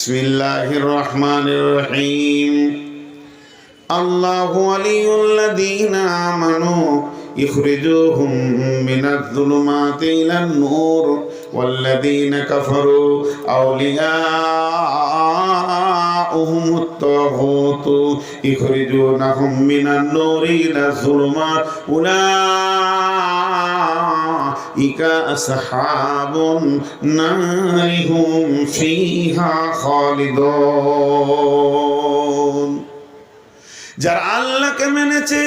बिस्मिल्लाहिर रहमानिर रहीम। अल्लाहु वलियुल्लज़ीना आमनू युखरिजुहुम मिनज़्ज़ुलुमाति इलन-नूर वल्लज़ीना कफ़रू औलियाउहुमुत-ताग़ूतु युखरिजूनहुम मिनन-नूरि इलज़-ज़ुलुमात उलाइका अस्हाबुन नारि हुम फीहा खालिदून। যারা আল্লাহকে মেনেছে,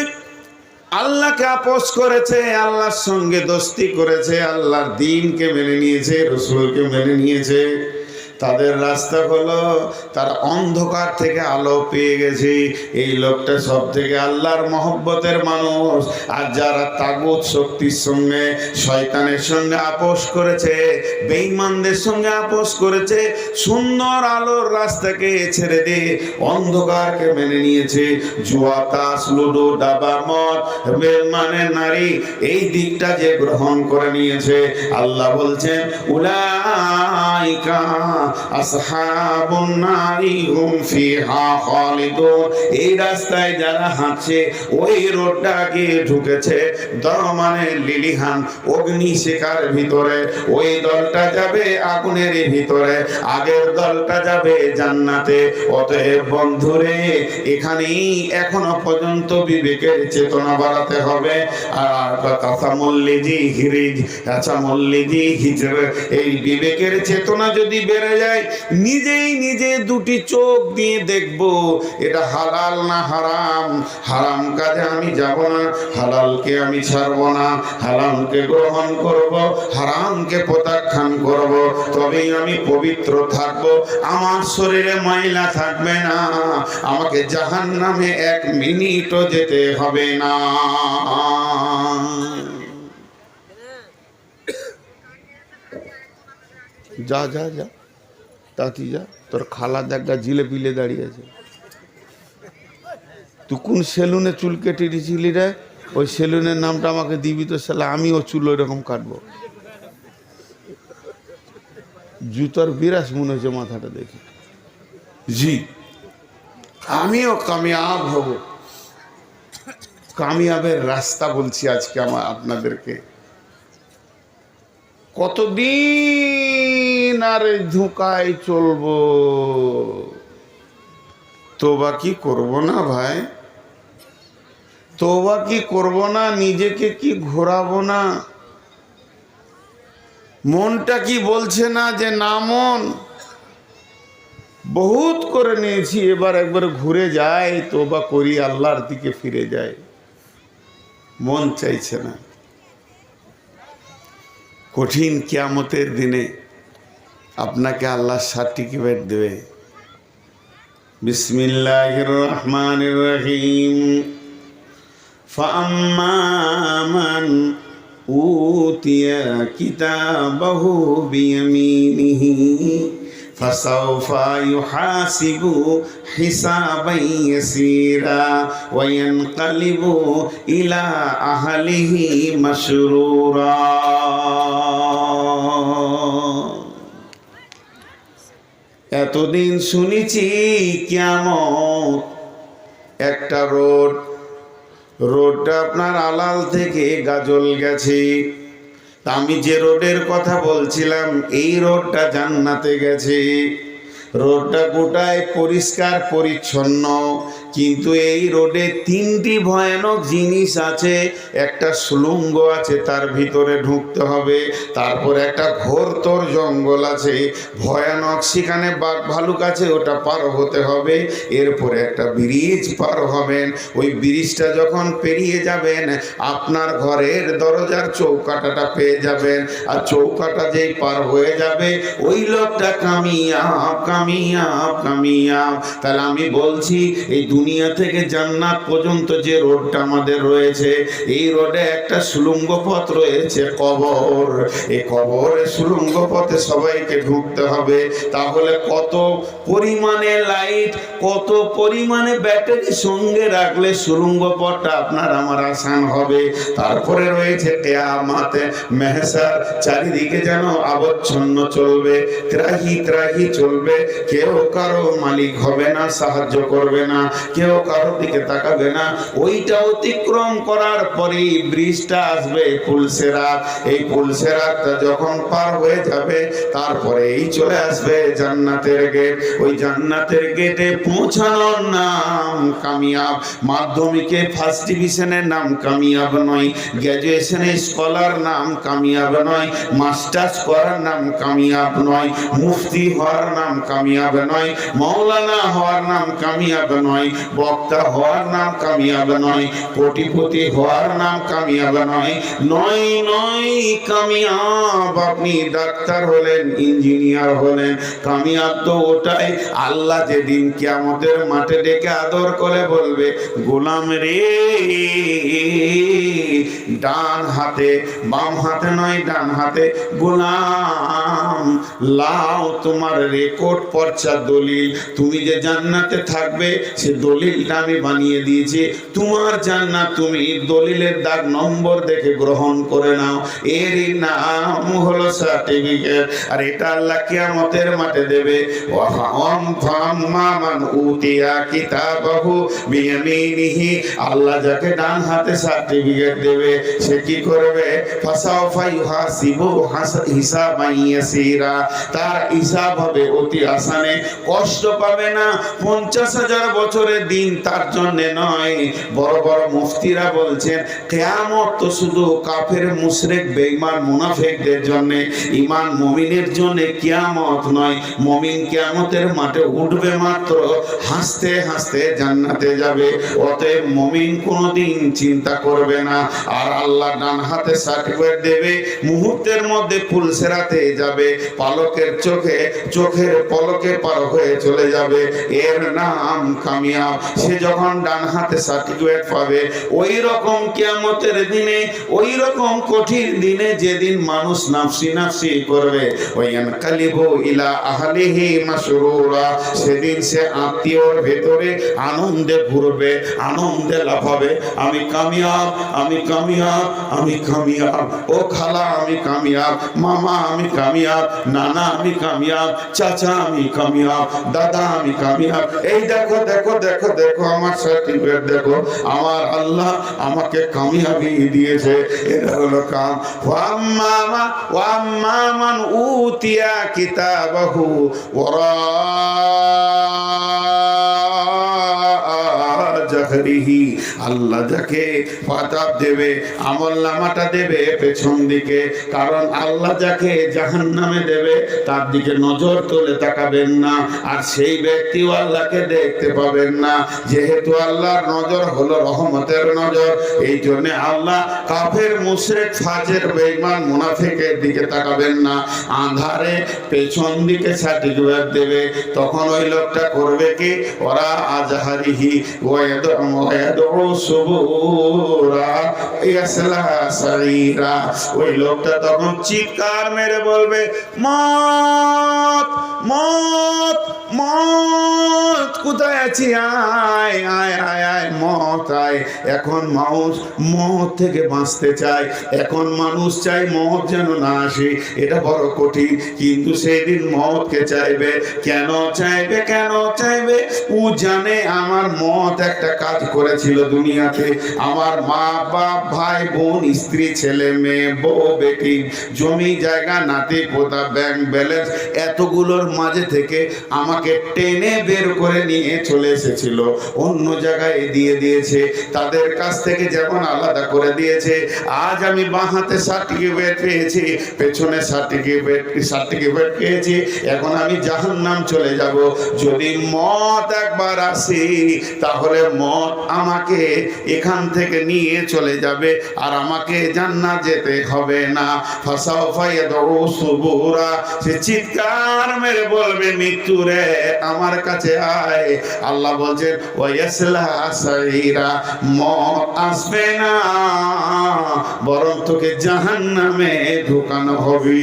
আল্লাহকে আপোস করেছে, আল্লাহর সঙ্গে দোস্তি করেছে, আল্লাহর দ্বীনকে মেনে নিয়েছে, রাসূলকে মেনে নিয়েছে, তাদের রাস্তা হলো তারা অন্ধকার থেকে আলো পেয়ে গেছে। এই লোকটা সব থেকে আল্লাহর মহব্বতের মানুষ। আর যারা তাগুত শক্তির সঙ্গে, শয়তানের সঙ্গে আপোস করেছে, বেঈমানদের সঙ্গে আপোস করেছে, সুন্দর আলোর রাস্তাকে ছেড়ে দিয়ে অন্ধকারকে মেনে নিয়েছে, জুয়া, তাস, লুডো, দাবা, মদ, বেঈমানের নারী, এই দিকটা যে গ্রহণ করে নিয়েছে, আল্লাহ বলছেন উলাইকা আসহাবুন নারি হুম ফিহা খালিদুন। এই রাস্তায় যারা হাঁটছে, ওই রোডটাকে ঢুকেছে মানে লিলিহান অগ্নি শিখার ভিতরে, ওই দলটা যাবে আগুনের ভিতরে, আগের দলটা যাবে জান্নাতে। অতএব বন্ধুরে, এখানেই এখনো পর্যন্ত বিবেকের চেতনা বাড়াতে হবে। আর কাসামুল্লিজি হিরিজ, কাসামুল্লিজি হিজর, এই বিবেকের চেতনা যদি বেড়ে যায়, নিজেই নিজে দুটি চোখ দিয়ে দেখবো এটা হালাল না হারাম। হারাম কাজে আমি যাব না, হালালকে আমি ছাড়ব না, হালালকে গ্রহণ করব, হারামকে প্রত্যাখ্যান করব, তবেই আমি পবিত্র থাকব, আমার শরীরে ময়লা থাকবে না, আমাকে জাহান্নামে এক মিনিটও যেতে হবে না। যা যা যা তাতি যা, তোর খালা দেখা জিলে পিলে দাঁড়িয়ে আছে। তুই কোন সেলুনে চুল কেটে দিয়েছিলি রে? ওই সেলুনের নামটা আমাকে দিবি তো, শালা আমিও চুল ওই রকম কাটবো। জুতার বিরাস মনে হচ্ছে মাথাটা দেখে। জি, আমিও কামিয়াব হব। কামিয়াবের রাস্তা বলছি আজকে আপনাদেরকে। কতদিন আর ধোঁকায় চলবো? তোবা কি করব না ভাই? তোবা কি করব না? নিজেকে কি ঘোরাবো না? মনটা কি বলছে না যে না মন বহুত করে নিয়েছি, এবার একবার ঘুরে যায়, তোবা করি, আল্লাহর দিকে ফিরে যায়। মন চাইছে না। কঠিন কিয়ামতের দিনে আপনাকে আল্লাহ সার্টিফিকেট দেবে। বিসমিল্লাহির রহমানির রহিম। ফাআম্মা মান উতিয়া কিতাবাহু বিয়ামিনিহি ফাসাউফা ইউহাসিবু হিসাবান ইয়াসীরা ওয়া ইয়ানকালিবু ইলা আহলিহি মাসরুরা। এতদিন শুনেছি কিয়ামত একটা রোডটা আপনার আলাল থেকে গাজল গেছে। আমি যে রোডের কথা বলছিলাম, এই রোডটা জান্নাতে গেছে। রোডটা গোটায় পরিষ্কার পরিচ্ছন্ন, কিন্তু এই রোডে তিনটি ভয়ানক জিনিস আছে। একটা সুলঙ্গ আছে, তার ভিতরে ঢুকতে হবে। তারপর একটা ঘোরতর জঙ্গল আছে ভয়ানক, সেখানে বাঘ ভালুক আছে, ওটা পার হতে হবে। এরপরে একটা ব্রিজ পার হবেন। ওই ব্রিজটা যখন পেরিয়ে যাবেন, আপনার ঘরের দরজার চৌকাঠাটা পেয়ে যাবেন। আর চৌকাঠা যেই পার হয়ে যাবে, ওই লোকটা কামিয়াব কামিয়াব কামিয়াব। তাহলে আমি বলছি, এই দুনিয়া থেকে জান্নাত পর্যন্ত যে রোডটা আমাদের রয়েছে, এই রোডে একটা সুড়ঙ্গ পথ রয়েছে কবর। এই কবরের সুড়ঙ্গ পথে সবাইকে ঢুকতে হবে। তাহলে কত পরিমাণে লাইট, কত পরিমাণে ব্যাটারি সঙ্গে রাখলে সুড়ঙ্গ পথটা আপনার আমার আসান হবে। তারপরে রয়েছে কিয়ামতে মেহসার, চারিদিকে যেন আবচ্ছন্ন চলবে, ত্রাহি ত্রাহি চলবে। কেউ কারো মালিক হবে না, সাহায্য করবে না, কেউ কারো দিকে তাকাবে না। ওইটা অতিক্রম করার পরেই ব্রিজটা আসবে পুলসেরাত। এই পুলসেরাতটা যখন পার হয়ে যাবে, তারপরেই চলে আসবে জান্নাতের গেট। ওই জান্নাতের গেটে পৌঁছানোর নাম কামিয়াব। মাধ্যমিকে ফার্স্ট ডিভিশনের নাম কামিয়াব নয়, গ্র্যাজুয়েশনে স্কলার নাম কামিয়াব নয়, মাস্টার্স করার নাম কামিয়াব নয়, মুফতি হওয়ার নাম কামিয়াব নয়, মাওলানা হওয়ার নাম কামিয়াব নয়, বক্তা হওয়ার নাম কামিয়াব নয়, কোটিপতি হওয়ার নাম কামিয়াব নয়। নয় নয় কামিয়াব আপনি ডাক্তার হলেন, ইঞ্জিনিয়ার হলেন, কামিয়াব তো ওটাই আল্লাহ যেদিন কিয়ামতের মাঠে ডেকে আদর করে বলবে, গোলাম রে, ডান হাতে, বাম হাতে নয় ডান হাতে, গোলাম লাও তোমার রেকর্ড পর্চা দলিল। তুমি যে জান্নাতে থাকবে সে দলিলটা আমি বানিয়ে দিয়েছি। তোমার জান্নাত তুমি দলিলের দাগ নম্বর দেখে গ্রহণ করে নাও। এরই নাম হলো সার্টিফিকেট। আর এটা আল্লাহ কিয়ামতের মাঠে দেবে। আল্লাহ যাকে ডান হাতে সার্টিফিকেট দেবে সে কি করবে? তার হিসাব হবে অতি আসানে, কষ্ট পাবে না। 50,000 বছরের দিন তার জন্য নয়। বড় বড় মুফতিরা বলছেন কিয়ামত তো শুধু কাফের, মুশরিক, বেঈমান, মুনাফিকদের জন্য, ঈমান মুমিনের জন্য কিয়ামত নয়। মুমিন কিয়ামতের মাঠে উঠবে মাত্র হাসতে হাসতে জান্নাতে যাবে। অতএব মুমিন কোনোদিন চিন্তা করবে না। আর আল্লাহ ডান হাতে সার্টিফিকেট দেবে, মুহূর্তের মধ্যে পুলসেরাতে যাবে, পালকের চোখে, চোখের পলকে পার হয়ে চলে যাবে। এর নাম কামিয়াব। সে যখন ডান হাতে সার্টিফিকেট পাবে, ওই রকম কিয়ামতের দিনে, ওই রকম কঠিন দিনে যেদিন মানুষ নাফসি নাফসি করবে, ওয়ায়ানকালিবু ইলা আহলিহি মাসরুরা, সেদিন সে আত্মীয়র ভেতরে আনন্দে ঘুরবে, আনন্দে লাফাবে। আমি কামিয়াব, আমি কামিয়াব, আমি কামিয়াব। ও খালা আমি কামিয়াব, মামা আমি কামিয়াব, নানা আমি কামিয়াব, চাচা আমি কামিয়াব, দাদা আমি কামিয়াব। এই দেখো দেখো দেখো দেখো আমার সার্টিফিকেট দেখো, আমার আল্লাহ আমাকে কামিয়াবি দিয়েছে। এটা হলো কাম। ওয়াম্মা মান উতিয়া কিতাবাহু ওয়ারা জাহরিহি, আল্লাহ যাকে পাতাব দেবে, আমলনামাটা দেবে পেছন দিকে। কারণ আল্লাহ যাকে জাহান্নামে দেবে তার দিকে নজর তুলে তাকাবেন না, আর সেই ব্যক্তিও আল্লাহকে দেখতে পাবেন না। যেহেতু আল্লাহর নজর হলো রহমতের নজর, এই জন্য আল্লাহ কাফের, মুশরিক, ফাজির, বেঈমান, মুনাফিকের দিকে তাকাবেন না। আঁধারে পেছন দিকে সার্টিফিকেট দেবে। তখন ওই লোকটা করবে কি? ওরা আজহারিহি ওই লোকটা তখন চিৎকার মেরে বলবে, মত মত মত, কোথায় আছি? আয় আয় আয় আয়, মত আয়। এখন মানুষ মত থেকে বাঁচতে চায়, এখন মানুষ চায় মত যেন না আসে। এটা বড় কঠিন, কিন্তু সেদিন মতকে চাইবে। কেন চাইবে? কেন চাইবে? ও জানে আমার মত একটা কাজ করেছিল দুনিয়াতে। আমার মা বাপ, ভাই বোন, স্ত্রী, ছেলে মেয়ে, বউ বেটি, জমি জায়গা, নাতি পোতা, ব্যাংক ব্যালেন্স, এতগুলোর মাঝে থেকে আমাকে টেনে বের করে নিয়ে চলে এসেছিল, অন্য জায়গায় দিয়ে দিয়েছে। তাদের কাছ থেকে যেমন আলাদা করে দিয়েছে, আজ আমি বাঁ হাতে সার্টিফিকেট পেয়েছি, পেছনে সার্টিফিকেট পেয়েছি। এখন আমি জাহান্নাম চলে যাব। যদি মত একবার আসি, তাহলে মত আমাকে এখান থেকে নিয়ে চলে যাবে, আর আমাকে জান্নাত যেতে হবে না। ফাসাউফা ইয়াদউ সুবুরা, সে চিৎকার মেরে বলবে, মৃত্যু রে আমার কাছে আয়, আল্লাহ বলছেন ওয়াসলা সাইরা, মত আসবে না, বরং তোকে জাহান্নামে ঢোকানো হবে।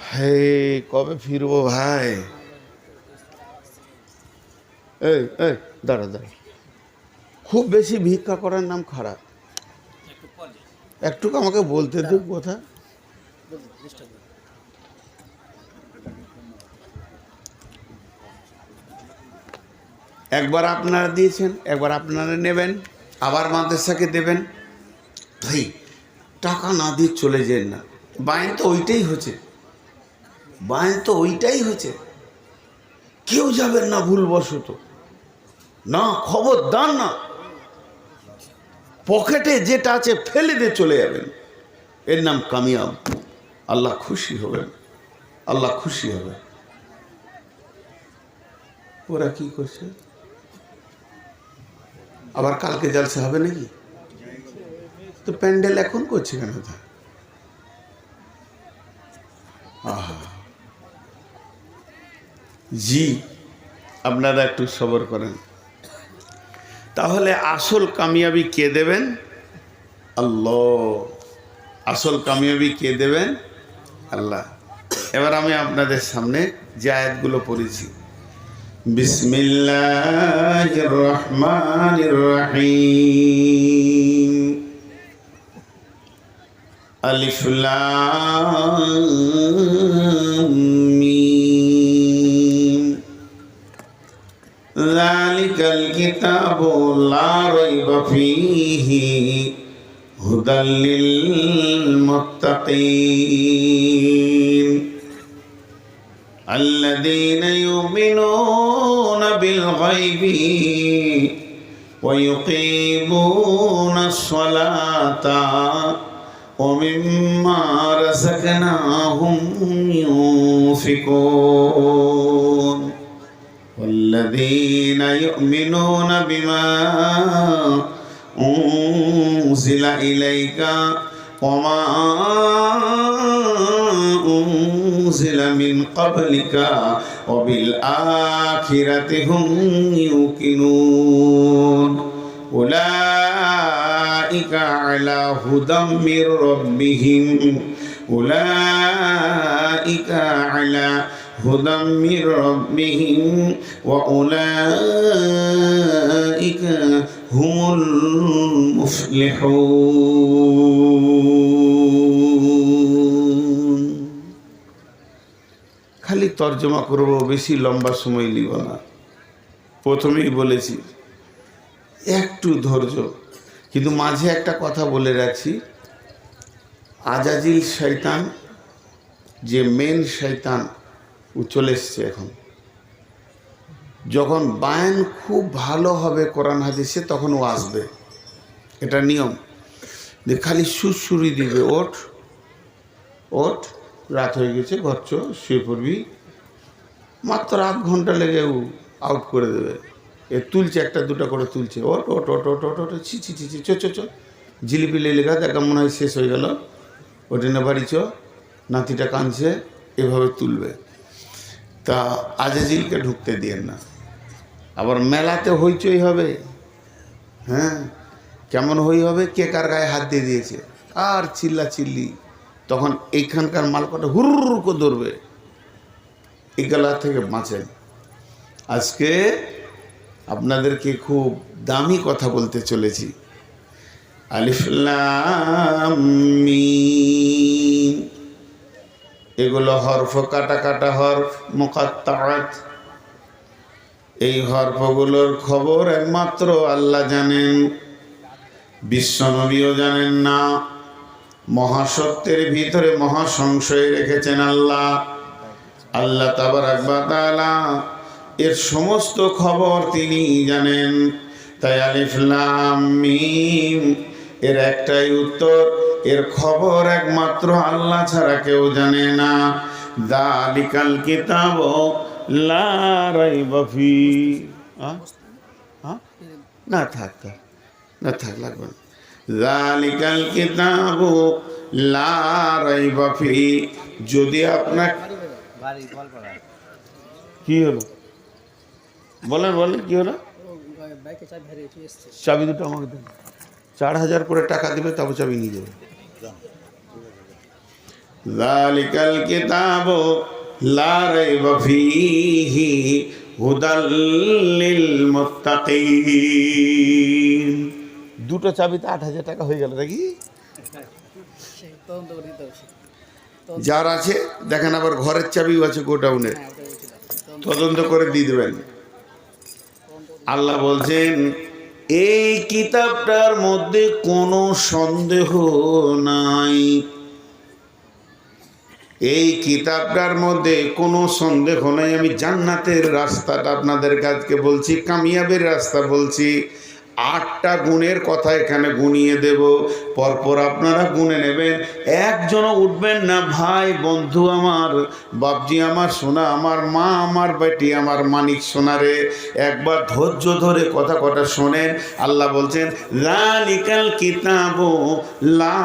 হে কবে ফিরবো ভাই? এই এই দাঁড়া দাঁড়া, খুব বেশি ভিক্ষা করার নাম খারাপ। একটু আমাকে বলতে দিক কথা। একবার আপনারা দিয়েছেন, একবার আপনারা নেবেন, আবার মাদ্রাসাকে দেবেন। ভাই টাকা না দিয়ে চলে যেন না, বায়ন তো ওইটাই হচ্ছে, বায়ন তো ওইটাই হচ্ছে। কেউ যাবেন না ভুলবশত, না খবরদার না। পকেটে যেটা আছে ফেলে দিয়ে চলে যাবেন, এর নাম কামিয়াব। আল্লাহ খুশি হবেন, আল্লাহ খুশি হবে। ওরা কি করছে? আবার কালকে জালসা হবে নাকি? তো প্যান্ডেল এখন করছে কেন? জি আপনারা একটু সবর করেন। তাহলে আসল কামিয়াবি কে দেবেন? আল্লাহ। আসল কামিয়াবি কে দেবেন? আল্লাহ। এবার আমি আপনাদের সামনে যে আয়াতগুলো পড়েছি, বিসমিল্লাহির রহমানির রহিম, আলিফ লাম মিম, যালিকাল কিতাবু লা রাইবা ফীহি হুদাল লিল মুত্তাকিন আল্লাযীনা ইউমিনুনা বিল গায়বি ওয়া ইউকিমুনাস সালাতা ওয়া মিম্মা রাযাকনাহুম ইউনফিকুন والذين يؤمنون بما أنزل إليك وما أنزل من قبلك وبالآخرة هم يوقنون أولئك على هدى من ربهم أولئك على هدى من ربهم وأولئك هم المفلحون। খালি তর্জমা করব, বেশি লম্বা সময় নিব না। প্রথমেই বলেছি একটু ধৈর্য, কিন্তু মাঝে একটা কথা বলে রাখছি, আজাজিল শয়তান যে মেন শয়তান ও চলে এসছে এখন। যখন বায়ান খুব ভালো হবে কোরআন হাদিসে তখন ও আসবে, এটা নিয়ম। যে খালি সুরসুরি দিবে, ওঠ ওঠ, রাত হয়ে গেছে, ঘর চো, শুয়ে পড়বি, মাত্র আধ ঘন্টা লেগে ও আউট করে দেবে। এ তুলছে একটা দুটা করে তুলছে, ওট ওট ওট ওট ওট ওট, ছি ছি ছি ছি, চো চো চো, জিলিপি লেখা দেখা মনে হয় শেষ হয়ে গেল, ওটা না বাড়ি চো, নাতিটা কাঁদছে, এভাবে তুলবে। তা আজাজিলকে ঢুকতে দিয়েন না। আবার মেলাতে হইচই হবে, হ্যাঁ কেমন হই হবে, কে কার গায়ে হাত দিয়ে দিয়েছে আর চিল্লা চিল্লি, তখন এইখানকার মালকটা হুর করে ধরবে। এগুলা থেকে বাঁচেন। আজকে আপনাদেরকে খুব দামি কথা বলতে চলেছি। আলিফ লাম মিম, এগুলো হরফ, কাটা কাটা হরফ, মুকাত্তাআত। এই হরফগুলোর খবর একমাত্র আল্লাহ জানেন, বিশ্বনবীও জানেন না। মহাসত্যের ভিতরে মহাসংশয় রেখেছেন আল্লাহ। আল্লাহ তাবারাক ওয়া তাআলা এর সমস্ত খবর তিনি জানেন। তাই আলিফ লাম মিম এর একটাই উত্তর, এর খবর একমাত্র আল্লাহ ছাড়া কেউ জানে না। যালিকাল কিতাবু লা রাইবা ফি, না থাক না থাক লাগবে না। যালিকাল কিতাবু লা রাইবা ফিহি, যদি আপনার কি হলো বলেন বলেন কি হলো? চাবি দুটো আমাকে দেন। 4000 করে টাকা দিবে, তারপর চাবি নিয়ে যাবে। যালিকাল কিতাবু লা রাইবা ফীহি হুদাল লিল মুত্তাকিন। দুটো চাবিতে 8000 টাকা হয়ে গেল নাকি? যার আছে দেখেন, আবার ঘরের চাবিও আছে গোডাউনের, তদন্ত করে দিয়ে দেবেন। আল্লাহ বলছেন এই কিতাবটার মধ্যে কোনো সন্দেহ নাই, এই কিতাবটার মধ্যে কোনো সন্দেহ নাই। আমি জান্নাতের রাস্তাটা আপনাদের কাছে বলছি, কামিয়াবের রাস্তা বলছি। 8টা গুণের কথা এখানে গুনিয়ে দেব, পরপর আপনারা গুনে নেবেন। একজনও উঠবেন না। ভাই বন্ধু আমার, বাপজি আমার, সোনা আমার, মা আমার, বেটি আমার, মানিক সোনারে, একবার ধৈর্য ধরে কথা কটা শোনেন। আল্লাহ বলছেন যালিকাল কিতাবু লা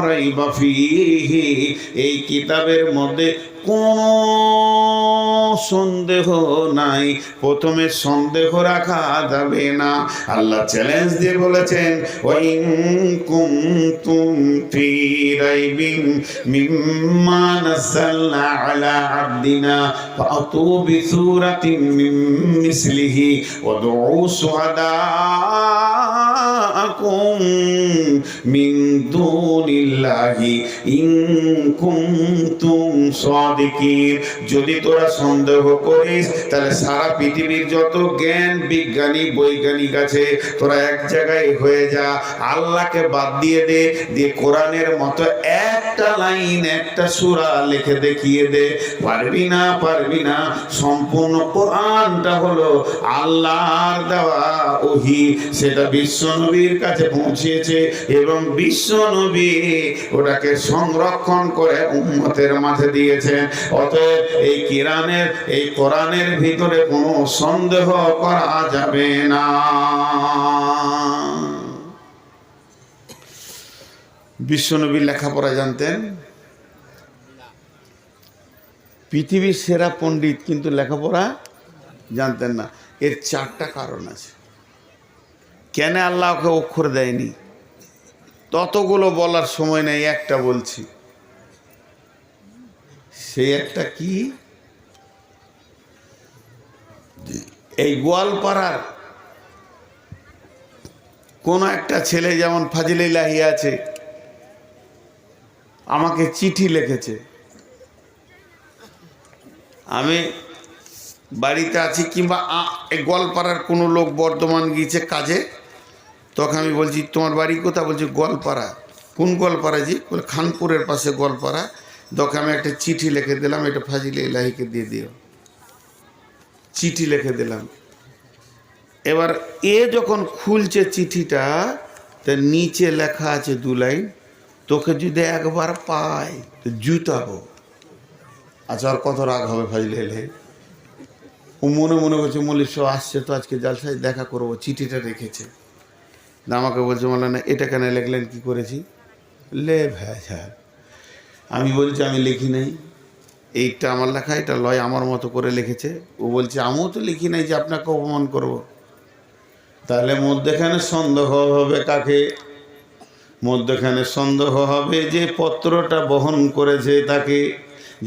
রাইবা ফীহি, এই কিতাবের মধ্যে কোনো সন্দেহ নাই। প্রথমে সন্দেহ রাখা যাবে না। আল্লাহ চ্যালেঞ্জ দিয়ে বলেছেন ওয়াইন কুনতুম ফি রাইবিন মিম্মা নাযালনা আলা আবদিনা ফাতু বিসূরাতিন মিন মিসলিহি ওয়াদউ শুহাদাআকুম মিন দুনিল্লাহি ইন কুনতুম সাদিকিন। যদি তোরা সন্দেহ করিস তাহলে সারা পৃথিবীর যত জ্ঞান বিজ্ঞানী বৈজ্ঞানিক আছে তোরা এক জায়গায় হয়ে যা, আল্লাহকে বাদ দিয়ে দে, দিয়ে কোরআনের মতো একটা লাইন একটা সূরা লিখে দেখিয়ে দে। পারবি না, পারবি না। সম্পূর্ণ কোরআনটা হলো আল্লাহর দেওয়া ওহী, সেটা বিশ্বনবীর কাছে পৌঁছেছে এবং বিশ্বনবী ওটাকে সংরক্ষণ করে উম্মতের মাঝে দিয়েছেন। অতএব এই কোরআনের ভিতরে কোনো সন্দেহ করা যাবে না। বিশ্বনবী লেখাপড়া জানতেন, পৃথিবীর সেরা পণ্ডিত, কিন্তু লেখাপড়া জানতেন না। এর 4টা কারণ আছে কেন আল্লাহ ওকে অক্ষর দেয়নি। ততগুলো বলার সময় নেই, একটা বলছি। সেই একটা কি, এই গোয়ালপাড়ার কোন একটা ছেলে, যেমন ফাজিল ইলাহি আছে, আমাকে চিঠি লিখেছে। আমি বাড়িতে আছি, কিংবা এই গোয়ালপাড়ার কোনো লোক বর্ধমান গিয়েছে কাজে, তখন আমি বলছি তোমার বাড়ি কোথা? বলছি গোয়ালপাড়া। কোন গোয়ালপাড়া? জি। বলে খানপুরের পাশে গোয়ালপাড়া। তখন আমি একটা চিঠি লিখে দিলাম, এটা ফাজিল ইলাহিকে দিয়ে দিও। চিঠি লিখে দিলাম। এবার এ যখন খুলছে চিঠিটা, তার নিচে লেখা আছে 2 লাইন, তোকে যদি একবার পাই তো জুতাবো। আচ্ছা, আর কত রাগ হবে ফাজিল ইলাহি। ও মনে মনে করছে মল্লিক সব আসছে তো আজকে জালসায় দেখা করবো, চিঠিটা রেখেছে। আমাকে বলছে মাওলানা এটা কেন লিখলেন, কি করেছি? লে ভাইয়া, আমি বলছি আমি লিখি নাই, এইটা আমার লেখা, এটা লয় আমার মতো করে লিখেছে। ও বলছে আমিও তো লিখি নাই যে আপনাকে অপমান করব। তাহলে মধ্যখানে সন্দেহ হবে কাকে? মধ্যখানে সন্দেহ হবে যে পত্রটা বহন করেছে তাকে।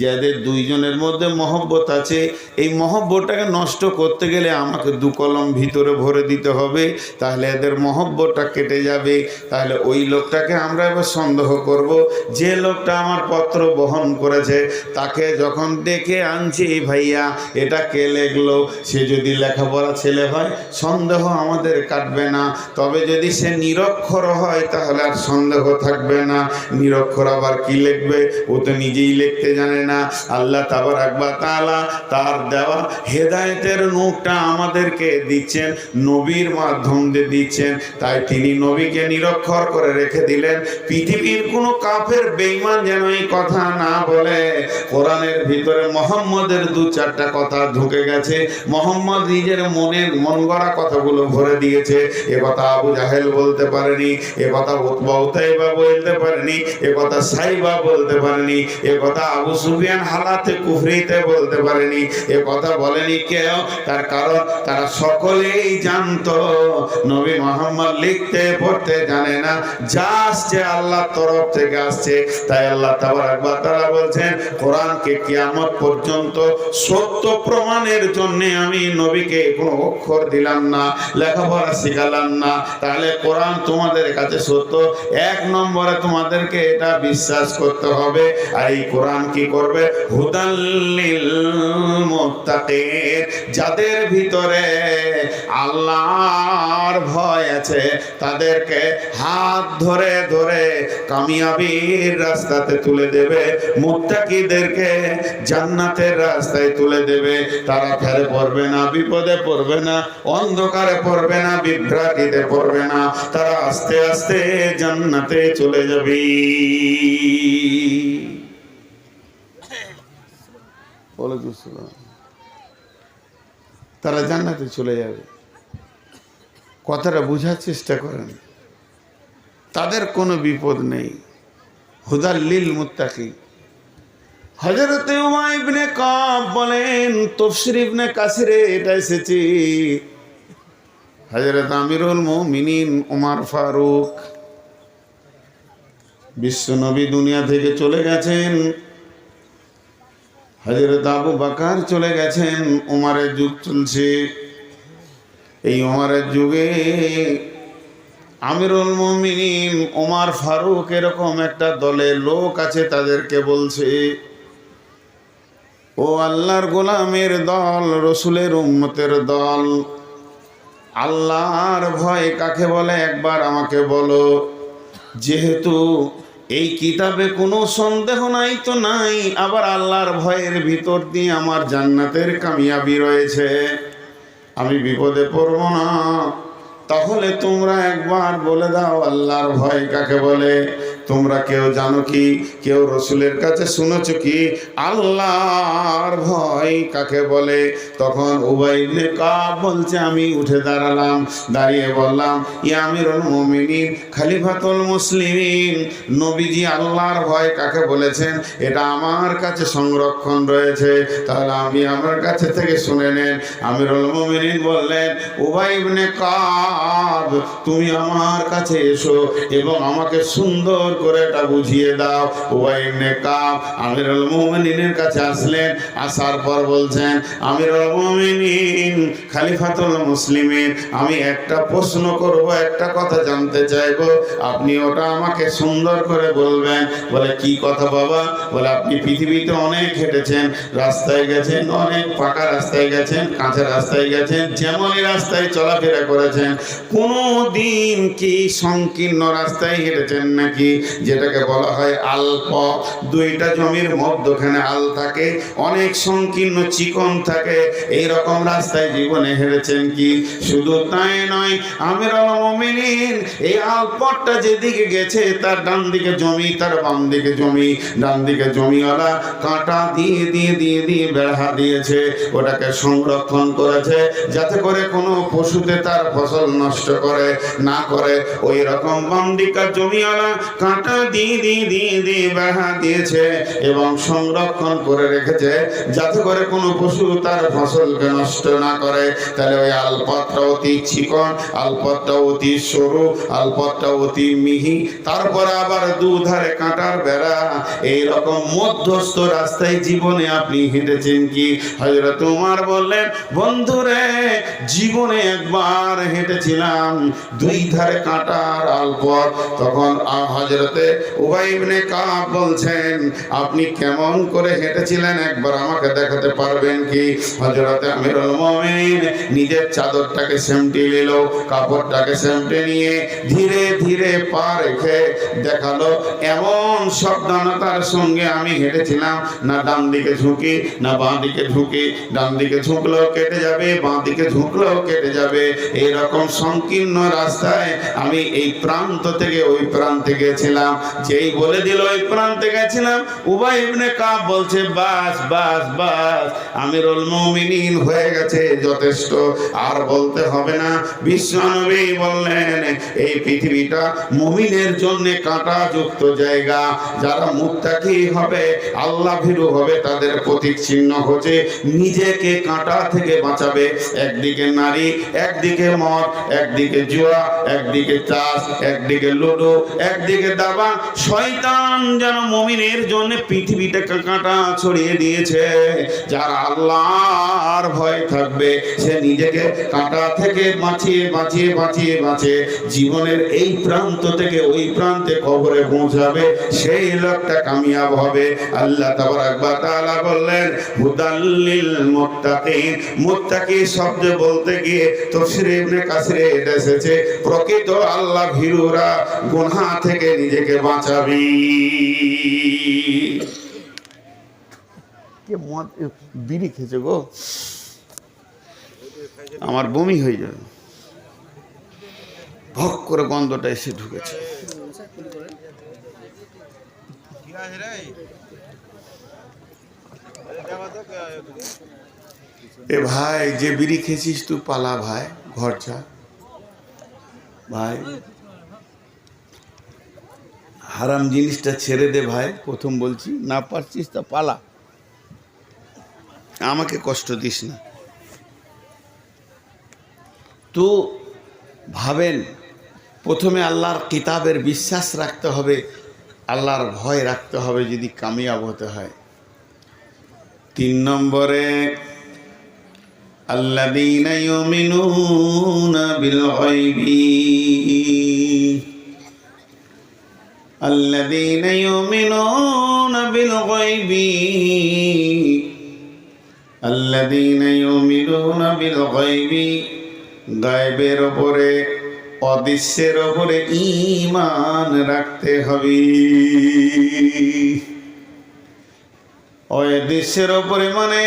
যাদের দুইজনের মধ্যে মহব্বত আছে, এই মহব্বতটাকে নষ্ট করতে গেলে আমাকে 2 কলম ভিতরে ভরে দিতে হবে, তাহলে এদের মহব্বতটা কেটে যাবে। তাহলে ওই লোকটাকে আমরা এবার সন্দেহ করব। যে লোকটা আমার পত্র বহন করেছে তাকে যখন ডেকে আনছি, ভাইয়া এটা কে লেখলো, সে যদি লেখাপড়া ছেলে হয় সন্দেহ আমাদের কাটবে না। তবে যদি সে নিরক্ষর হয় তাহলে আর সন্দেহ থাকবে না। নিরক্ষর আবার কি লিখবে? ও তো নিজেই লিখতে জানে জানে না। আল্লাহ তাবারাক ওয়া তাআলা তার দেওয়া হেদায়েতের নূরটা আমাদেরকে দিচ্ছেন, নবীর মাধ্যম দিয়ে দিচ্ছেন। তাই তিনি নবীকে নিরক্ষর করে রেখে দিলেন। পৃথিবীর কোনো কাফের বেঈমান যেন এই কথা না বলে কোরআনের ভিতরে মুহাম্মদের দু চারটা কথা ঢুকে গেছে, মুহাম্মদ নিজের মন গড়া কথাগুলো ভরে দিয়েছে। এ কথা আবু জাহেল বলতে পারেনি, এ কথা উতবা উতাইবা বলতে পারেনি, এ কথা সাইবা বলতে পারেনি, এ কথা আবু সুফিয়ান হালাতে কুফরিতে বলতে পারেনি, এ কথা বলেনি কেউ। তার কারণ তারা সকলেই জানতো নবী মুহাম্মদ লিখতে পড়তে জানে না, যা আসছে আল্লাহর তরফ থেকে আসছে। তাই আল্লাহ তাবারাক ওয়া তাআলা বলছেন কোরআনকে কিয়ামত পর্যন্ত সত্য প্রমাণের জন্য আমি নবীকে কোনো অক্ষর দিলাম না, লেখাপড়া শিখালাম না। তাহলে কোরআন তোমাদের কাছে সত্য। এক নম্বরে তোমাদেরকে এটা বিশ্বাস করতে হবে। আর এই কোরআন কি করবে? হুদাল লিল মুত্তাকিন, যাদের ভিতরে আল্লাহর ভয় আছে তাদেরকে হাত ধরে ধরে কামিয়াবির রাস্তাতে তুলে দেবে, মুত্তাকিদেরকে জান্নাতের রাস্তায় তুলে দেবে। তারা ফেরে পড়বে না, বিপদে পড়বে না, অন্ধকারে পড়বে না, বিভ্রান্তিতে পড়বে না, তারা আস্তে আস্তে জান্নাতে চলে যাবে। তারা জান্নাতে চলে যাবে। কথাটা বোঝার চেষ্টা করেন, তাদের কোনো বিপদ নেই। হুদাল লিল মুত্তাকিন। হযরত উমার ইবনে কাব বলেন, তাফসীর ইবনে কাসিরে এটা এসেছে, হযরত আমিরুল মুমিনিন ওমর ফারুক বিশ্বনবী দুনিয়া থেকে চলে গেছেন, হযরত আবু বকর চলে গেছেন, ওমরের যুগ চলছে। এই ওমরের যুগে আমিরুল মুমিনিন ওমর ফারুক এরকম একটা দলে লোক আছে, তাদেরকে বলছে, ও আল্লাহর গোলামের দল, রসুলের উম্মতের দল, আল্লাহর ভয় কাকে বলে একবার আমাকে বলো। যেহেতু এই কিতাবে কোনো সন্দেহ নাই তো নাই, আবার আল্লাহর ভয়ের ভিতর দিয়ে আমার জান্নাতের কামিয়াবি রয়েছে, আমি বিপদে পড়ব না। তাহলে তোমরা একবার বলে দাও আল্লাহর ভয় কাকে বলে। তোমরা কেউ জানো কি? কেউ রসুলের কাছে শুনেছো কি আল্লাহর ভয় কাকে বলে? তখন উবাই ইবনে কাব বলছে, আমি উঠে দাঁড়ালাম, দাঁড়িয়ে বললাম, ইয়া আমিরুল মুমিনিন, খলিফাতুল মুসলিমিন, নবীজি আল্লাহর ভয় কাকে বলেছেন এটা আমার কাছে সংরক্ষণ রয়েছে, তাহলে আমি আমার কাছে থেকে শুনে নেন। আমিরুল মুমিনিন বললেন, উবাই ইবনে কাব, তুমি আমার কাছে এসো এবং আমাকে সুন্দর করে এটা বুঝিয়ে দাও। উবাই ইবনে কাব আমিরুল মুমিনিনের কাছে আসলেন, আসার পর বলছেন, আমিরুল মুমিনিন, খলিফাতুল মুসলিমিন, আমি একটা প্রশ্ন করব, একটা কথা জানতে চাইবো, আপনি ওটা আমাকে সুন্দর করে বলবেন। বলে, কি কথা বাবা? বলে, আপনি পৃথিবীতে অনেক হেঁটেছেন, রাস্তায় গেছেন, অনেক পাকা রাস্তায় গেছেন, কাঁচা রাস্তায় গেছেন, যেমনই রাস্তায় চলাফেরা করেছেন, কোনো দিন কি সংকীর্ণ রাস্তায় হেঁটেছেন নাকি? যেটাকে বলা হয় আলপ, দুইটা জমির মধ্যখানে আল থাকে, অনেক সংকীর্ণ চিকন থাকে, এই রকম রাস্তায় জীবনে হেঁটেছেন কি? শুধু তাই নয়, আমিরুল মুমিনিন, এই আলপথটা যেদিকে গেছে তার ডান দিকে জমি, তার বাম দিকে জমি, ডান দিকে জমিওয়ালা কাঁটা দিয়ে দিয়ে দিয়ে দিয়ে বেড়া দিয়েছে, ওটাকে সংরক্ষণ করেছে যাতে করে কোনো পশুতে তার ফসল নষ্ট করে না করে। ওই রকম বাম দিকের জমিওয়ালা কাঁটা দিয়ে দিয়ে দিয়ে দিয়ে বেড়া দিয়েছে এবং সংরক্ষণ করে রেখেছে যাতে করে কোনো পশু তার ফসলকে নষ্ট না করে। তাহলে ওই আলপথটা অতি চিকন, আলপথটা অতি সরু, আলপথটা অতি মিহি, তারপরে আবার দুধারে কাঁটার বেড়া, এইরকম মধ্যস্থ রাস্তায় জীবনে আপনি হেঁটেছেন কি? হযরত উমর বললেন, বন্ধুরে, জীবনে একবার হেঁটেছিলাম, দুই ধারে কাঁটার আলপথ। তখন হযরত হযরতে উবাই ইবনে কাব বলছেন, আপনি কেমন করে হেঁটেছিলেন একবার আমাকে দেখাতে পারবেন কি? হযরতে আমিরুল মুমিনিন নিজের চাদরটাকে সেমটে নিল, কাপড়টাকে সেমটে নিয়ে ধীরে ধীরে পা রেখে দেখালো, এমন সাবধানতার সঙ্গে আমি হেঁটেছিলাম, না ডান দিকে ঝুঁকি না বাঁ দিকে ঝুঁকি, ডান দিকে ঝুঁকলেও কেটে যাবে, বাঁ দিকে ঝুঁকলেও কেটে যাবে, এইরকম সংকীর্ণ রাস্তায় আমি এই প্রান্ত থেকে ওই প্রান্তে গেছিলাম। যেই বলে দিল ওই প্রান্তে গেছিলাম, উবাই ইবনে কাব বলছে, বাস বাস বাস, আমিরুল মুমিনিন হয়ে গেছে, যথেষ্ট, আর বলতে হবে না। বিশ্বনবী বললেন, এই পৃথিবীটা মুমিনের জন্য কাঁটাযুক্ত জায়গা। যারা মুত্তাকি হবে, আল্লাহ ভীরু হবে, তাদের প্রতীক চিহ্ন হচ্ছে নিজেকে কাঁটা থেকে বাঁচাবে। একদিকে নারী, একদিকে মদ, একদিকে জুয়া, একদিকে চাষ, একদিকে লুডো, একদিকে দাবা। শয়তান যেন মুমিনের জন্য পৃথিবীটাকে কাঁটা ছড়িয়ে দিয়েছে। যারা আল্লাহর ভয় থাকবে, সে নিজেকে কাঁটা থেকে বাঁচিয়ে বাঁচিয়ে বাঁচিয়ে বাঁচিয়ে জীবনের এই প্রান্ত থেকে ওই প্রান্তে কবরে পৌঁছাবে, সেই লোকটা কামিয়াব হবে। আল্লাহ তাবারাক ওয়া তাআলা বললেন, হুদাল্লিল মুত্তাকিন। মুত্তাকি শব্দ বলতে গিয়ে তাফসীর ইবনে কাসিরে এটা এসেছে, প্রকৃত আল্লাহ ভীরুরা গুনাহ থেকে নিজেকে বাঁচাবে। কে মদ বিড়ি খেয়েছে গো, আমার বমি হয়ে যাবে, ভক করে গন্ধটা এসে ঢুকেছে। এ ভাই, যে বিড়ি খেয়েছিস তুই পালা ভাই, ঘর যা ভাই, হারাম জিনিসটা ছেড়ে দে ভাই, প্রথম বলছি, না পারছিস তা পালা, আমাকে কষ্ট দিস না। তো ভাবেন, প্রথমে আল্লাহর কিতাবের বিশ্বাস রাখতে হবে, আল্লাহর ভয় রাখতে হবে যদি কামিয়াব হতে হয়। 3 নম্বরে, আল্লাযীনা ইউমিনুনা বিল গায়বি, আল্লাযীনা ইউমিনুনা বিল গায়বি, আল্লাযীনা ইউমিনুনা বিল গায়বি। গায়বের উপরে, অদৃশ্যের উপরে ঈমান রাখতে হবে। অদৃশ্যের উপরে মানে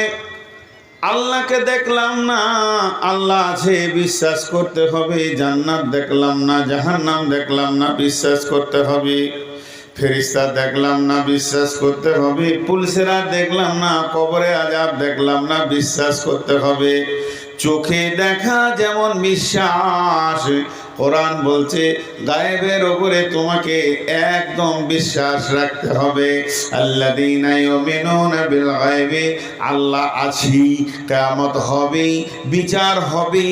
আল্লাহকে দেখলাম না, আল্লাহ আছে বিশ্বাস করতে হবে। জান্নাত দেখলাম না, জাহান্নাম দেখলাম না, বিশ্বাস করতে হবে। ফেরেশতা দেখলাম না, বিশ্বাস করতে হবে। পুলসেরা দেখলাম না, কবরে আযাব দেখলাম না, বিশ্বাস করতে হবে। চোখে দেখা যেমন বিশ্বাস, কোরআন বলছে গায়েবের উপরে তোমাকে একদম বিশ্বাস রাখতে হবে। আল্লাযীনা ইউমিনুনা বিল গায়বি, আল্লাহ আছি, কিয়ামত হবে, বিচার হবে,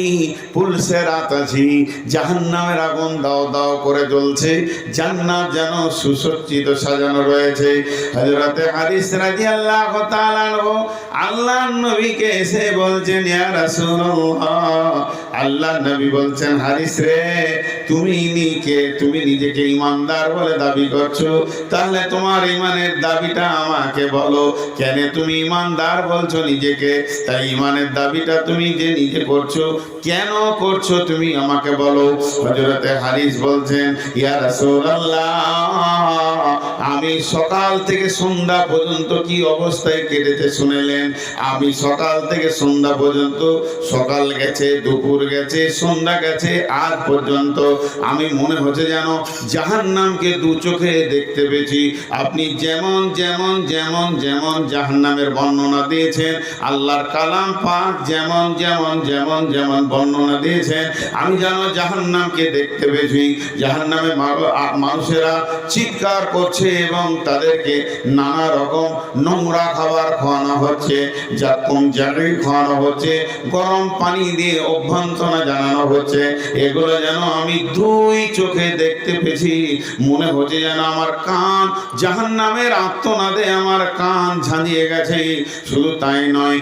পুলসেরাত আছে, জাহান্নামের আগুন দাও দাও করে জ্বলছে, জান্নাত যেন সুসজ্জিত সাজানো রয়েছে। হযরতে হারিস রাদিয়াল্লাহু তাআলা আনহু আল্লাহর নবীকে এসে বলছেন, ইয়া রাসূলুল্লাহ, আল্লাহর নবী বলছেন, হারিস রে, তুমি নিজেকে ইমানদার বলে দাবি করছো, তাহলে তোমার ইমানের দাবিটা আমাকে বলো। কেন তুমি ইমানদার বলছো নিজেকে? তাই ইমানের দাবিটা তুমি যে নিজে করছো, কেন করছো তুমি আমাকে বলো। হযরতে হারিস বলছেন, ইয়া রাসূলুল্লাহ, আমি সকাল থেকে সন্ধ্যা পর্যন্ত কি অবস্থায় কেটেছে শুনেলেন? আমি সকাল থেকে সন্ধ্যা পর্যন্ত, সকাল গেছে, দুপুর গেছে, সন্ধ্যা গেছে, আজ পর্যন্ত আমি মনে হচ্ছে যেন জাহান্নামকে দু চোখে দেখতে পেয়েছি। আপনি যেমন যেমন যেমন যেমন জাহান্নামের বর্ণনা দিয়েছেন, আল্লাহর কালাম পাক যেমন যেমন যেমন যেমন বর্ণনা দিয়েছেন, আমি যেন জাহান্নামকে দেখতে পেয়েছি। জাহান্নামে মানুষেরা চিৎকার করছে এবং তাদেরকে নানা রকম নোংরা খাবার খাওয়ানো হচ্ছে, জাকুম জারি খাওয়ানো হচ্ছে, গরম পানি দিয়ে অভ্যন্তরা জানানো হচ্ছে। এগুলো যেন আমি দুই চোখে দেখতে পেয়েছি, মনে হচ্ছে যেন আমার কান জাহান্নামের আর্তনাদে আমার কান ঝাঁঝিয়ে গেছে। শুধু তাই নয়,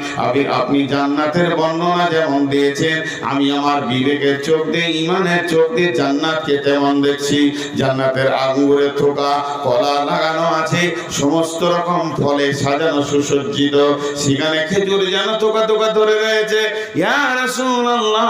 আপনি জান্নাতের বর্ণনা যেমন দিয়েছেন, আমি আমার বিবেকের চোখ দিয়ে, ইমানের চোখ দিয়ে জান্নাতকে তেমন দেখছি। জান্নাতের আঙ্গুরের থোকা, কলা লাগানো আছে, সমস্ত রকম ফলে সাজানো সুসজ্জিত, সেখানে খেজুর যেন থোকা থোকা ধরে রয়েছে। ইয়া রাসূলুল্লাহ,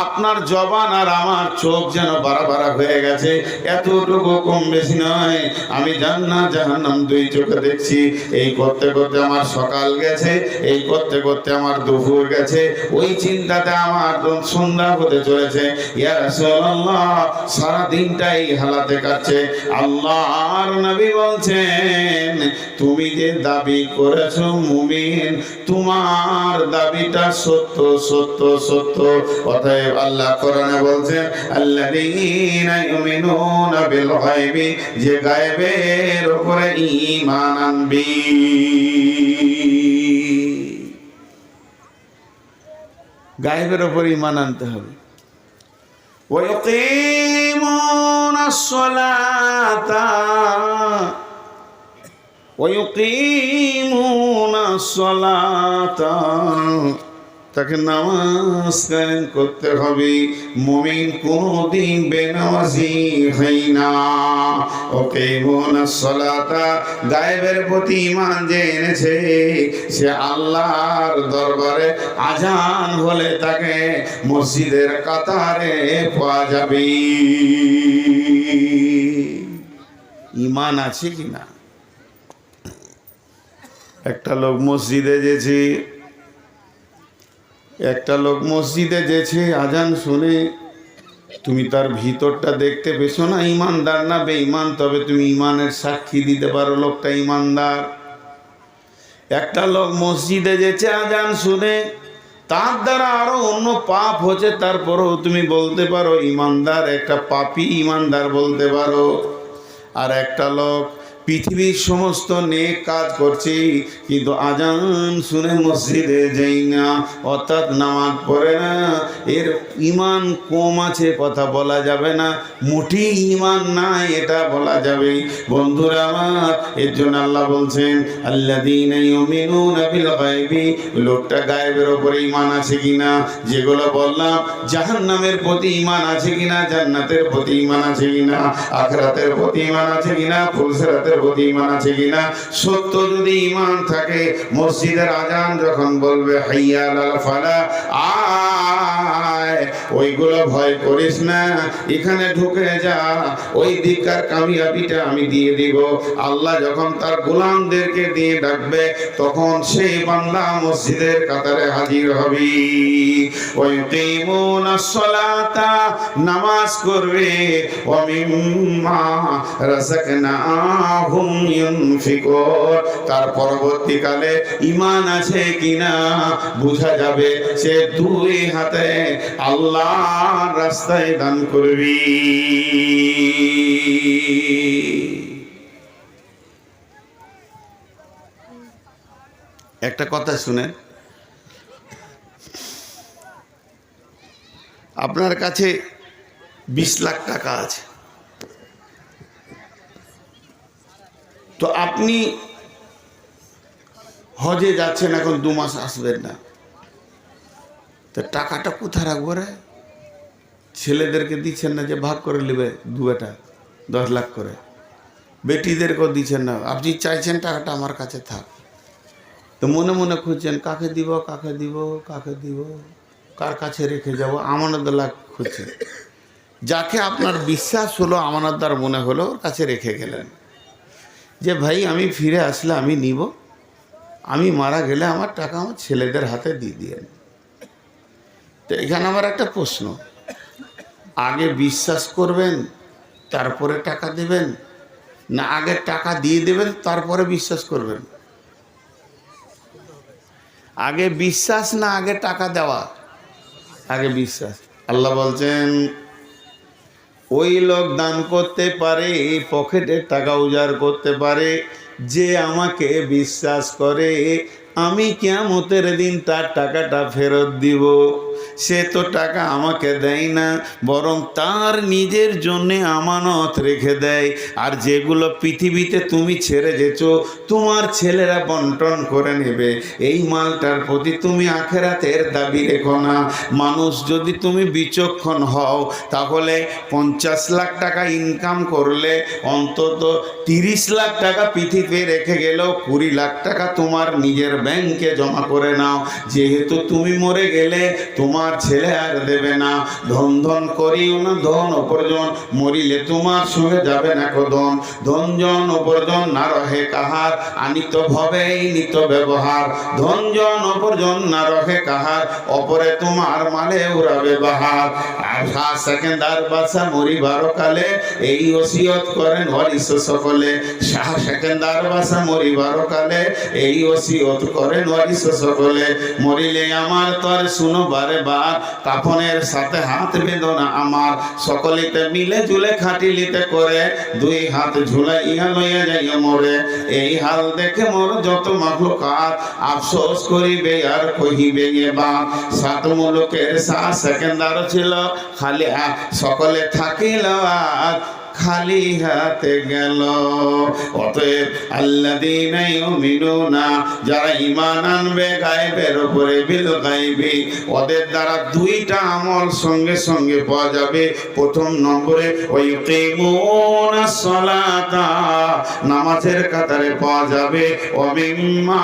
আপনার জবান আর আমার চোখ যেন বাড়া হয়ে গেছে, এতটুকু কম বেশি নয়। আমি জান্নাত জাহান্নাম দুই চোখে দেখছি। এই করতে করতে আমার সকাল গেছে, এই করতে করতে আমার দুপুর গেছে, ওই চিন্তাতে আমার সন্ধ্যা হতে চলেছে। ইয়া রাসূলুল্লাহ, সারা দিনটাই হালাতে কাটছে। আল্লাহর নবী বলছেন, তুমি যে দাবি করেছো মুমিন, তোমার দাবিটা সত্য সত্য সত্য। অতএব আল্লাহ কোরআনে বলছেন, আল্লাযীনা ইউমিনুনা বিল গায়বি, যে গায়বের উপরে ঈমান আনবি। গায়বের উপর ঈমান আনতে হবে। ওয়া ইয়াকিমুনাস সালাতা ওয়া ইয়াকিমুনাস সালাতা, তাকে নামাজ কায়েম করতে হবে। মুমিন কোনদিন বেনামাজি হয় না। ওকে মুনাস সালাতা, গায়েবের প্রতি ঈমান যে এনেছে, সে আল্লাহর দরবারে আজান হলে তাকে মসজিদের কাতারে পাওয়া যাবে। ঈমান আছে কিনা? একটা লোক মসজিদে যেছে, আজান শুনে তুমি তার ভিতরটা দেখতে পেছো না ইমানদার না বেঈমান, তবে তুমি ইমানের সাক্ষী দিতে পারো লোকটা ইমানদার। একটা লোক মসজিদে যেছে, আজান শুনে তার দ্বারা আরো অন্য পাপ হচ্ছে, তারপরেও তুমি বলতে পারো ইমানদার, একটা পাপী ইমানদার বলতে পারো। আর একটা লোক পৃথিবীর সমস্ত নেক কাজ করছি, কিন্তু আজান শুনে মসজিদে যাই না, অর্থাৎ নামাজ পড়ে না, এর ঈমান কম আছে কথা বলা যাবে না, মোটেই ঈমান নাই এটা বলা যাবে। বন্ধুরা আমার, এর জন্য আল্লাহ বলছেন, আল্লাযীনা ইউমিনুনা বিল গায়বি, লোকটা গায়েবের উপরে ঈমান আছে কিনা, যেগুলো বললাম, জাহান্নামের প্রতি ঈমান আছে কিনা, জান্নাতের প্রতি ঈমান আছে কিনা, আখিরাতের প্রতি ঈমান আছে কিনা, ফুলসিরাতের প্রতি ঈমান আছে কিনা। সত্য যদি ঈমান থাকে, মসজিদের আজান যখন বলবে হাইয়া আলাল ফালাহ, আয়, ওইগুলো ভয় করিস না, এখানে ঢুকে যা, ওই দিককার কামিয়াবিটা আমি দিয়ে দিব। আল্লাহ যখন তার গোলামদেরকে দিয়ে ডাকবে, তখন সেই বান্দা মসজিদের কাতারে হাজির হবে। ওই কিমুনাস সালাতা, নামাজ করবে, ওয়া মিম্মা রাযাকনাহুম ইউনফিকুন, তার পরবর্তীকালে ঈমান আছে কিনা বোঝা যাবে, সে দুই হাতে আল্লাহর রাস্তায় দান করবি। একটা কথা শুনেন, আপনার কাছে 20 লাখ টাকা আছে, তো আপনি হজে যাচ্ছেন, এখন 2 মাস আসবেন না, তো টাকাটা কোথায় রাখবো রে? ছেলেদেরকে দিচ্ছেন না যে ভাগ করে নেবে 2 বেটা 10 লাখ করে, বেটিদেরকেও দিচ্ছেন না, আপনি চাইছেন টাকাটা আমার কাছে থাক, তো মনে মনে খুঁজছেন কাকে দিব কাকে দিব কাকে দিব, কার কাছে রেখে যাব, আমানতদার খুঁজছেন। যাকে আপনার বিশ্বাস হলো, আমানতদার মনে হলো, ওর কাছে রেখে গেলেন যে ভাই আমি ফিরে আসলে আমি নিব, আমি মারা গেলে আমার টাকা আমার ছেলেদের হাতে দিয়ে দিয়েন। তো এখানে আমার একটা প্রশ্ন, আগে বিশ্বাস করবেন তারপরে টাকা দেবেন, না আগে টাকা দিয়ে দেবেন তারপরে বিশ্বাস করবেন? আগে বিশ্বাস না আগে টাকা দেওয়া? আগে বিশ্বাস। আল্লাহ বলছেন, ওই লোক দান করতে পারে, পকেটের টাকা উজাড় করতে পারে, যে আমাকে বিশ্বাস করে আমি কিয়ামতের দিন তার টাকাটা ফেরত দিব। সে তো টাকা আমাকে দেয় না, বরং তার নিজের জন্যে আমানত রেখে দেয়। আর যেগুলো পৃথিবীতে তুমি ছেড়ে যেছো, তোমার ছেলেরা বন্টন করে নেবে। এই মালটার প্রতি তুমি আখেরাতের দাবি রেখো না। মানুষ যদি তুমি বিচক্ষণ হও, তাহলে 50 লাখ টাকা ইনকাম করলে অন্তত 30 লাখ টাকা পৃথিবীতে রেখে গেলেও 20 লাখ টাকা তোমার নিজের ব্যাংকে জমা করে নাও। যেহেতু তুমি মরে গেলে তোমার ছেলে আর দেবে না। ধন ধন করিও না ধন উপার্জন, মরিলে তোমার সঙ্গে যাবে না কদন। ধন জন উপার্জন না রহে কাহার, আনিত ভবেই নিত ব্যবহার। ধন জন উপার্জন না রহে কাহার, অপরে তোমার মালে উড়াবে বাহার। আর সেকেন্দার বাসা মরিবার কালে এই ওসিয়ত করেন ওয়ারিস সকলে। শাহ সেকেন্দার বাসা মরিবার কালে এই ওসিয়ত করেন ওয়ারিস সকলে। মরিলে আমার তর শুনো বারে বার, কাফনের সাথে হাত বেঁধো না আমার। সকলিতে মিলে জুলে খাটিলিতে করে, 2 হাত ঝুলাইয়া লইয়া যাইয়া মরে। এই হাল দেখে মোর যত মাখলুকাত, আফসোস করিবে আর কহিবে এবার। 7 মুলুকের শাহ সেকেন্দার ছিল, খালি সকলে থাকিল আর খালি হাতে গেল। অতএব আল্লাযীনা ইউমিনুনা, যারা ঈমান আনবে গায়বের উপরে বিল গায়বি, ওদের দ্বারা 2টা আমল সঙ্গে সঙ্গে পাওয়া যাবে। প্রথম নম্বরে ওয়ায়ুকিমুনাস সালাতা, নামাজের কাতারে পাওয়া যাবে। ওয়া মিম্মা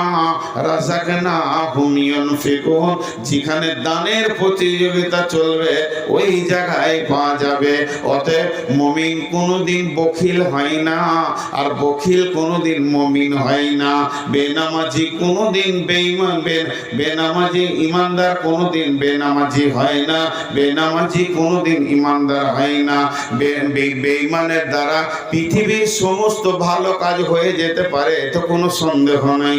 রাযাকনাহুম ইউনফিকুন, যেখানে দানের প্রতিযোগিতা চলবে ওই জায়গায় পাওয়া যাবে। অতএব মুমিন কোনদিন বখিল হয় না, আর বখিল কোনদিন মুমিন হয় না। বেনামাজি কোনদিন বেঈমান, বেনামাজি ইমানদার কোনদিন বেনামাজি হয় না। বেনামাজি কোনদিন ইমানদার হয় না। বেঈমানের দ্বারা পৃথিবীর সমস্ত ভালো কাজ হয়ে যেতে পারে, এতে কোনো সন্দেহ নাই।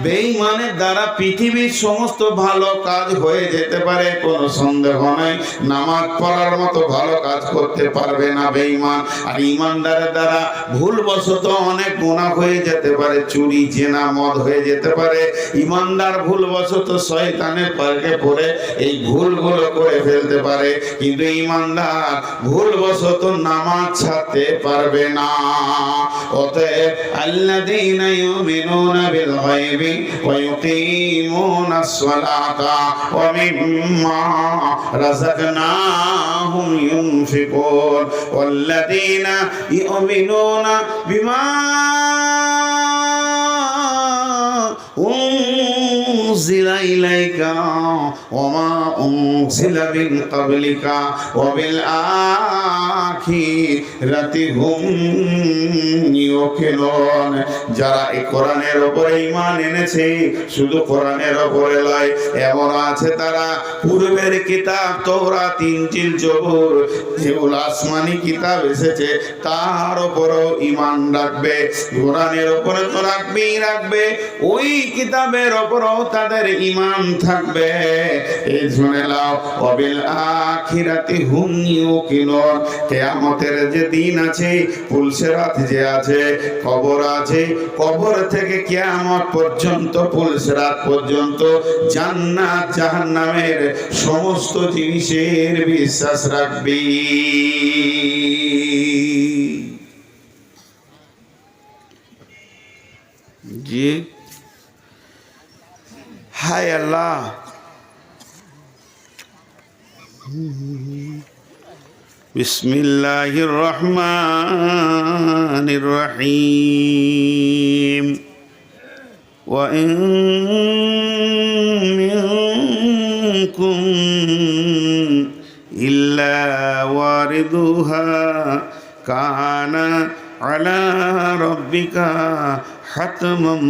বেঈমানের দ্বারা পৃথিবীর সমস্ত ভালো কাজ হয়ে যেতে পারে, কোনো সন্দেহ নাই। নামাজ পড়ার মতো ভালো কাজ করতে পারবে না বেঈমান। আর ইমানদারের দ্বারা ভুলবশত অনেক গুনাহ হয়ে যেতে পারে, চুরি জেনা মদ হয়ে যেতে পারে। ইমানদার ভুলবশত শয়তানের পার্কে পড়ে এই ভুলগুলো করে ফেলতে পারে, কিন্তু ইমানদার ভুলবশত নামাজ ছাড়তে পারবে না। অতএব আল্লাযীনা ইউমিনুনা বিল গায়বি ওয়া ইউকিমুনাস সালাতা ওয়া মিম্মা রাযাকনাহুম ينفقون والذين يؤمنون بما أنزل إليك وما أنزل من قبلك وبالآخرة هم يوقنون। যারা এই কোরআনের উপরে ঈমান এনেছে, শুধু কোরআনের উপরে নয়, এমন আছে তারা পূর্বের কিতাব তাওরাত, ইনজিল, জবুর, যেগুলো আসমানি কিতাব এসেছে তার উপরেও ঈমান রাখবে। কোরআনের উপরে তো রাখবে, ওই কিতাবের উপরেও তাদের ঈমান থাকবে। এই শুনে নাও, ওয়াবিল আখিরাতি হুম ইউকিনুন। কিয়ামতের যে দিন আছে, পুলসিরাত যে আছে, কবর আছে, কবর থেকে কিয়ামত পর্যন্ত, পুলসিরাত পর্যন্ত জান্নাত জাহান্নামের সমস্ত জিনিসের বিশ্বাস রাখবি। জি, হায় আল্লাহ। বিসমিল্লাহির রহমানির রহিম। ওয়া ইন মিনকুম ইল্লা ওয়ারিদুহা কানা আলা রাব্বিকা হাতমান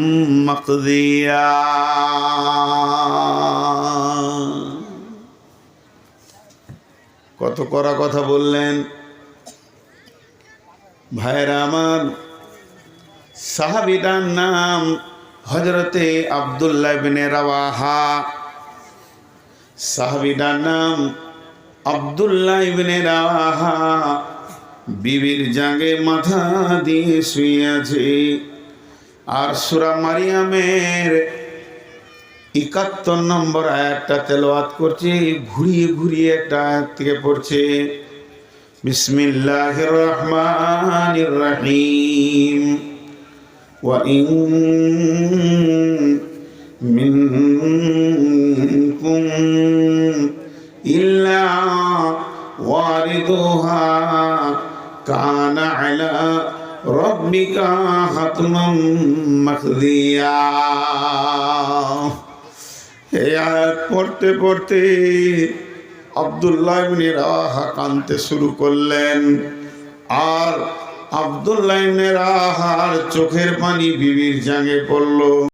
মাকদিয়া। কত কড়া কথা বললেন ভাইরা আমার। সাহাবীটার নাম হযরতে আব্দুল্লাহ ইবনে রাওয়াহা। সাহাবীটার নাম আব্দুল্লাহ ইবনে রাওয়াহা। বিবির জাগে মাথা দিয়ে শুয়ে আছে। আর সূরা মারিয়ামের 71 নম্বর আয়াতটা তেলাওয়াত করছে, ঘুরিয়ে ঘুরিয়ে একটা আয়াত থেকে পড়ছে। বিসমিল্লাহির রহমানির রহিম। ওয়া ইন মিনকুম ইল্লা ওয়ারিদুহা কানা আলা রাব্বিকা হাতমান মাকদিয়া। এই আয়াত পড়তে পড়তে আব্দুল্লাহ ইবনে রাওয়াহা কাঁদতে শুরু করলেন। আর আব্দুল্লাহ ইবনে রাওয়াহার চোখের পানি বিবির জাগে পড়ল।